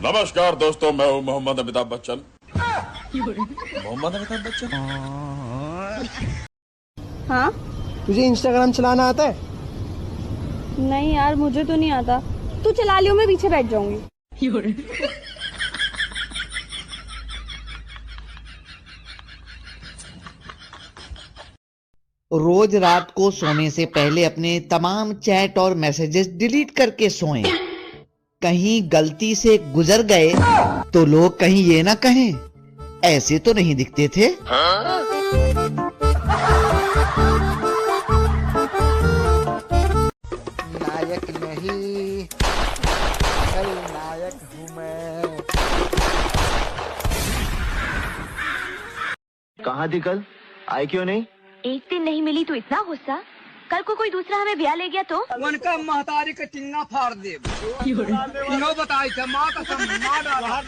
नमस्कार दोस्तों, मैं हूँ मोहम्मद अमिताभ बच्चन। मोहम्मद अमिताभ बच्चन। हाँ। तुझे इंस्टाग्राम चलाना आता है? नहीं यार, मुझे तो नहीं आता। तू चला लियो, मैं पीछे बैठ जाऊंगी। रोज रात को सोने से पहले अपने तमाम चैट और मैसेजेस डिलीट करके सोएं। कहीं गलती से गुजर गए तो लोग कहीं ये ना कहें ऐसे तो नहीं दिखते थे। नायक नहीं, नायक हूँ मैं। कहाँ थी कल? आई क्यों नहीं? एक दिन नहीं मिली तो इतना गुस्सा। कल को कोई दूसरा हमें ब्याह ले गया तो उनका महतारी का टिन्ना फाड़ दे। इनो बताई थे माँ का माँ डाला।